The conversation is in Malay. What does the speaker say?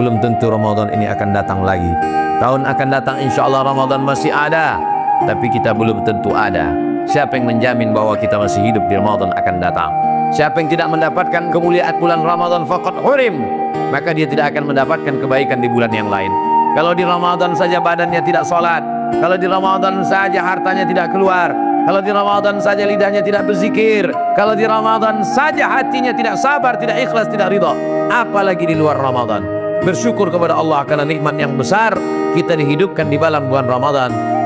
belum tentu Ramadan ini akan datang lagi. Tahun akan datang insya Allah Ramadan masih ada, tapi kita belum tentu ada. Siapa yang menjamin bahwa kita masih hidup di Ramadan akan datang? Siapa yang tidak mendapatkan kemuliaan bulan Ramadan faqad hurim, maka dia tidak akan mendapatkan kebaikan di bulan yang lain. Kalau di Ramadan saja badannya tidak sholat, kalau di Ramadan saja hartanya tidak keluar, kalau di Ramadan saja lidahnya tidak berzikir, kalau di Ramadan saja hatinya tidak sabar, tidak ikhlas, tidak ridha, apalagi di luar Ramadan. Bersyukur kepada Allah karena nikmat yang besar kita dihidupkan di bulan Ramadan.